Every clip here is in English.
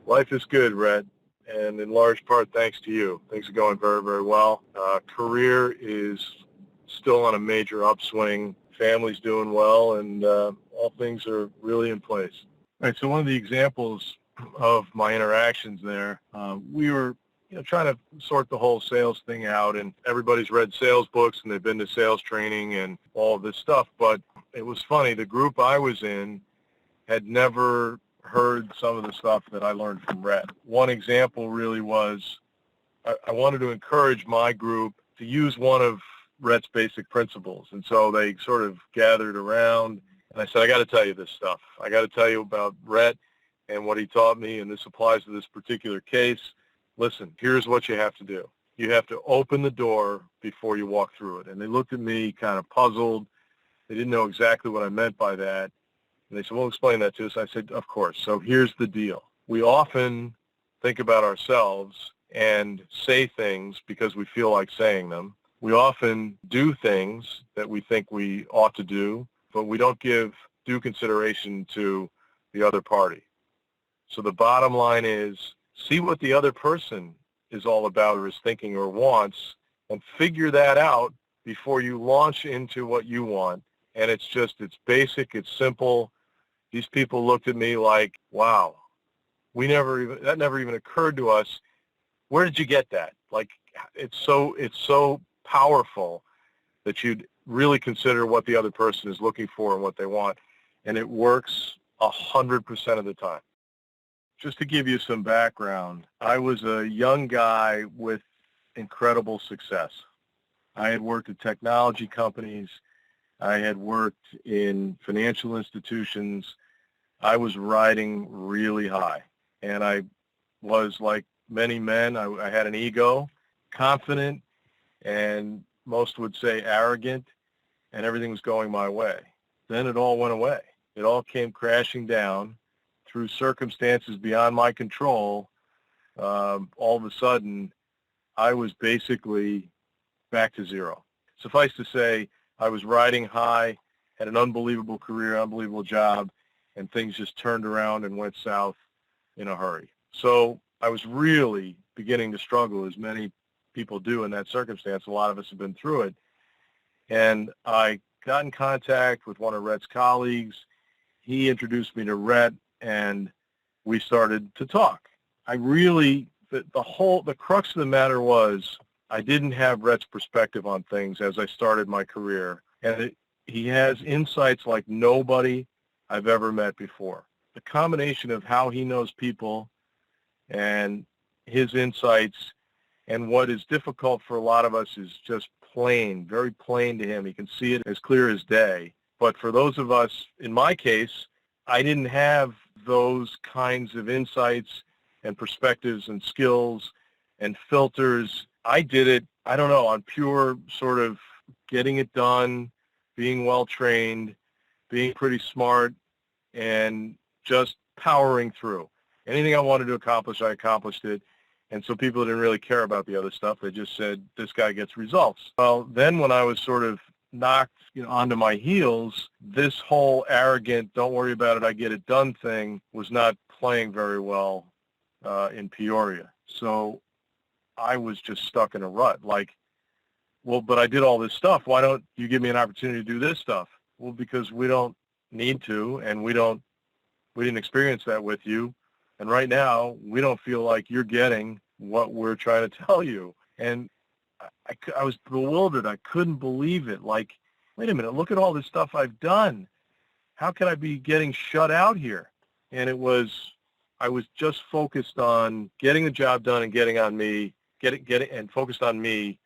Life is good, Rhett, and in large part thanks to you. Things are going very, very well. Career is still on a major upswing. Family's doing well, and all things are really in place. All right, so one of the examples of my interactions there, we were trying to sort the whole sales thing out, and everybody's read sales books and they've been to sales training and all of this stuff, but it was funny. The group I was in had never heard some of the stuff that I learned from Rhett. One example really was I wanted to encourage my group to use one of Rhett's basic principles. And so they sort of gathered around, and I said, I got to tell you this stuff. I got to tell you about Rhett and what he taught me, and this applies to this particular case. Listen, here's what you have to do. You have to open the door before you walk through it. And they looked at me kind of puzzled. They didn't know exactly what I meant by that. And they said, well, explain that to us. I said, of course. So here's the deal. We often think about ourselves and say things because we feel like saying them. We often do things that we think we ought to do, but we don't give due consideration to the other party. So the bottom line is, see what the other person is all about or is thinking or wants, and figure that out before you launch into what you want. And it's basic, it's simple. These people looked at me like, wow, that never even occurred to us. Where did you get that? Like, it's so powerful that you'd really consider what the other person is looking for and what they want. And it works 100% of the time. Just to give you some background, I was a young guy with incredible success. I had worked at technology companies. I had worked in financial institutions. I was riding really high. And I was, like many men, I had an ego, confident, and most would say arrogant, and everything was going my way. Then it all went away. It all came crashing down through circumstances beyond my control. All of a sudden, I was basically back to zero. Suffice to say, I was riding high, had an unbelievable career, unbelievable job, and things just turned around and went south in a hurry. So I was really beginning to struggle, as many people do in that circumstance. A lot of us have been through it. And I got in contact with one of Rhett's colleagues. He introduced me to Rhett, and we started to talk. The crux of the matter was I didn't have Rhett's perspective on things as I started my career. And he has insights like nobody I've ever met before. The combination of how he knows people and his insights, and what is difficult for a lot of us is just plain, very plain to him. He can see it as clear as day. But for those of us, in my case, I didn't have those kinds of insights and perspectives and skills and filters. I did it, I don't know, on pure sort of getting it done, being well-trained, being pretty smart, and just powering through. Anything I wanted to accomplish, I accomplished it. And so people didn't really care about the other stuff. They just said, this guy gets results. Well, then when I was sort of knocked onto my heels, this whole arrogant, don't worry about it, I get it done thing was not playing very well in Peoria. So I was just stuck in a rut. Like, well, but I did all this stuff. Why don't you give me an opportunity to do this stuff? Well, because we don't need to, and we didn't experience that with you. And right now, we don't feel like you're getting what we're trying to tell you. And I was bewildered. I couldn't believe it. Like, wait a minute, look at all this stuff I've done. How can I be getting shut out here? And I was just focused on getting the job done and getting on me, and focused on me.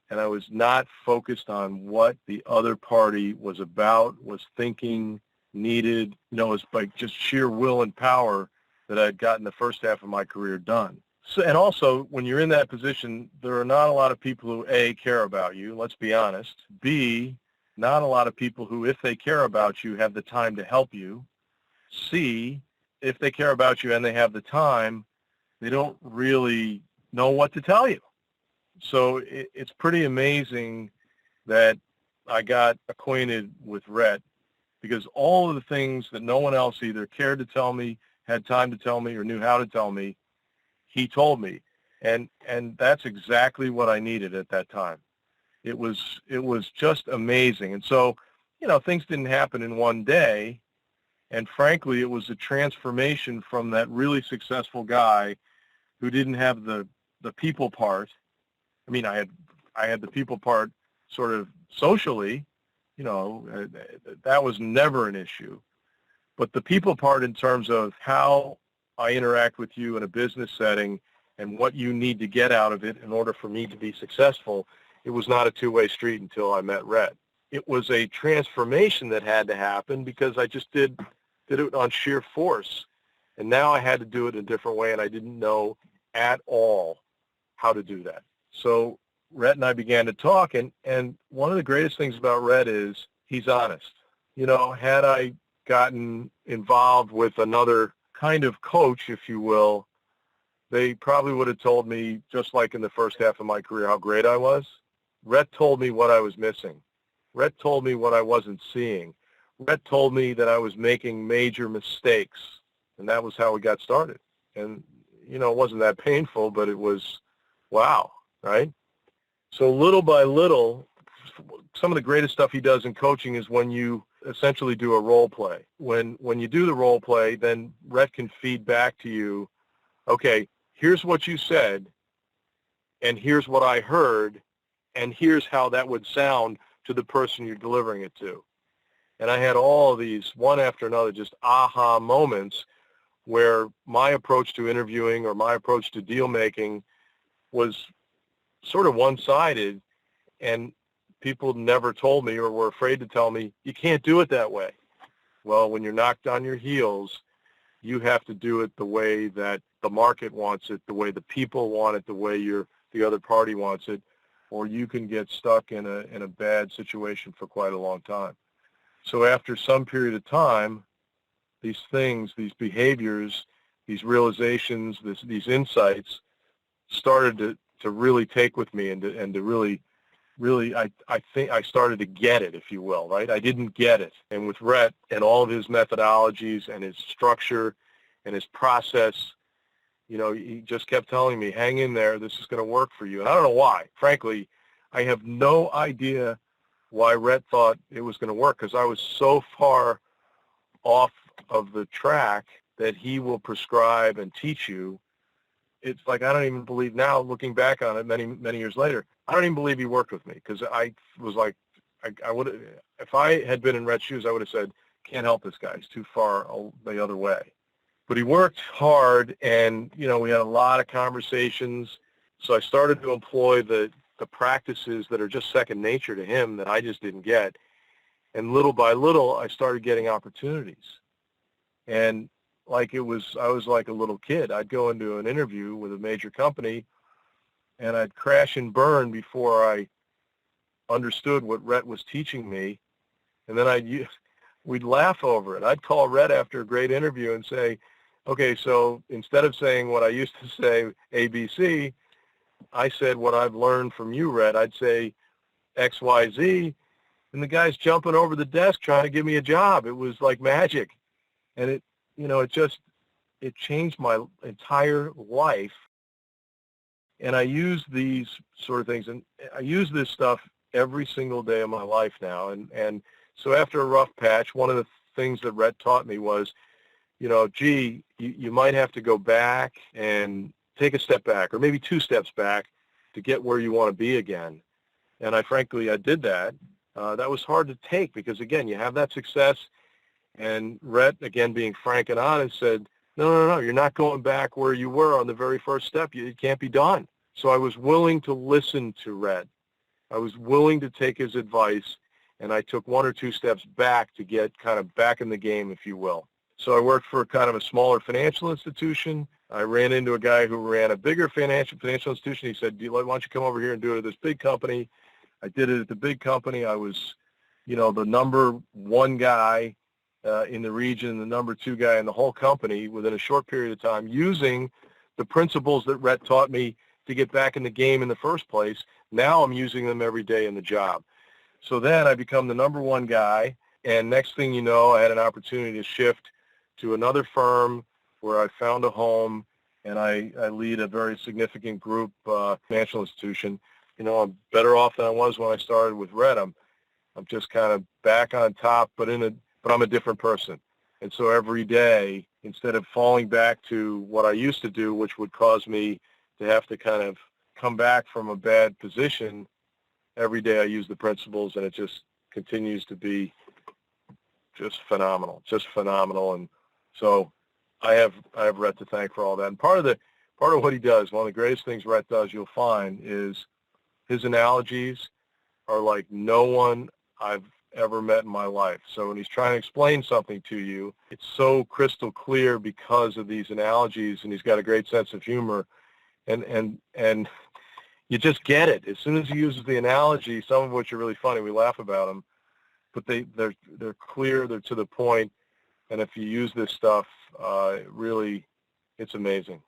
And I was not focused on what the other party was about, was thinking, needed. It was by just sheer will and power that I'd gotten the first half of my career done. So, and also, when you're in that position, there are not a lot of people who, A, care about you, let's be honest. B, not a lot of people who, if they care about you, have the time to help you. C, if they care about you and they have the time, they don't really know what to tell you. So it's pretty amazing that I got acquainted with Rhett, because all of the things that no one else either cared to tell me, had time to tell me or knew how to tell me, he told me. And that's exactly what I needed at that time. It was just amazing. And so, things didn't happen in one day. And frankly, it was a transformation from that really successful guy who didn't have the people part. I mean, I had the people part sort of socially, that was never an issue. But the people part in terms of how I interact with you in a business setting and what you need to get out of it in order for me to be successful, it was not a two-way street until I met Rhett. It was a transformation that had to happen because I just did it on sheer force. And now I had to do it in a different way, and I didn't know at all how to do that. So Rhett and I began to talk, and one of the greatest things about Rhett is he's honest. Had I gotten involved with another kind of coach, if you will, they probably would have told me, just like in the first half of my career, how great I was. Rhett told me what I was missing. Rhett told me what I wasn't seeing. Rhett told me that I was making major mistakes, and that was how we got started. And, it wasn't that painful, but it was, wow, right? So little by little, some of the greatest stuff he does in coaching is when you essentially do a role play. When you do the role play, then Rhett can feed back to you, okay, here's what you said, and here's what I heard, and here's how that would sound to the person you're delivering it to. And I had all of these, one after another, just aha moments where my approach to interviewing or my approach to deal making was sort of one-sided, and people never told me or were afraid to tell me, you can't do it that way. Well, when you're knocked on your heels, you have to do it the way that the market wants it, the way the people want it, the way the other party wants it, or you can get stuck in a bad situation for quite a long time. So after some period of time, these things, these behaviors, these realizations, these insights started to really take with me and to really, I think I started to get it, if you will, right? I didn't get it. And with Rhett and all of his methodologies and his structure and his process, he just kept telling me, hang in there, this is going to work for you. And I don't know why. Frankly, I have no idea why Rhett thought it was going to work, because I was so far off of the track that he will prescribe and teach you. It's like, I don't even believe now, looking back on it many, many years later, I don't even believe he worked with me, because I was like, I would, if I had been in Rhett's shoes, I would have said, can't help this guy. He's too far the other way. But he worked hard, and, we had a lot of conversations. So I started to employ the practices that are just second nature to him that I just didn't get. And little by little, I started getting opportunities. And I was like a little kid. I'd go into an interview with a major company, and I'd crash and burn before I understood what Rhett was teaching me. And then we'd laugh over it. I'd call Rhett after a great interview and say, okay, so instead of saying what I used to say, ABC, I said what I've learned from you, Rhett. I'd say XYZ, and the guy's jumping over the desk trying to give me a job. It was like magic. And it changed my entire life. And I use these sort of things, and I use this stuff every single day of my life now. And so after a rough patch, one of the things that Rhett taught me was, you might have to go back and take a step back, or maybe 2 steps back, to get where you want to be again. And I did that. That was hard to take because, again, you have that success. And Rhett, again, being frank and honest, said, no, you're not going back where you were on the very first step. It can't be done. So I was willing to listen to Rhett. I was willing to take his advice, and I took 1 or 2 steps back to get kind of back in the game, if you will. So I worked for kind of a smaller financial institution. I ran into a guy who ran a bigger financial institution. He said, why don't you come over here and do it at this big company? I did it at the big company. I was, the number 1 guy in the region, the number 2 guy in the whole company within a short period of time, using the principles that Rhett taught me to get back in the game in the first place. Now I'm using them every day in the job. So then I become the number 1 guy, and next thing you know, I had an opportunity to shift to another firm where I found a home, and I lead a very significant group financial institution. I'm better off than I was when I started with Rhett. I'm just kind of back on top, but I'm a different person. And so every day, instead of falling back to what I used to do, which would cause me to have to kind of come back from a bad position, every day I use the principles, and it just continues to be just phenomenal. And so I have Rhett to thank for all that. And part of what he does, one of the greatest things Rhett does, you'll find, is his analogies are like no one I've ever met in my life. So when he's trying to explain something to you, it's so crystal clear because of these analogies, and he's got a great sense of humor, and you just get it. As soon as he uses the analogy, some of which are really funny, we laugh about them, but they're clear, they're to the point, and if you use this stuff, really, it's amazing.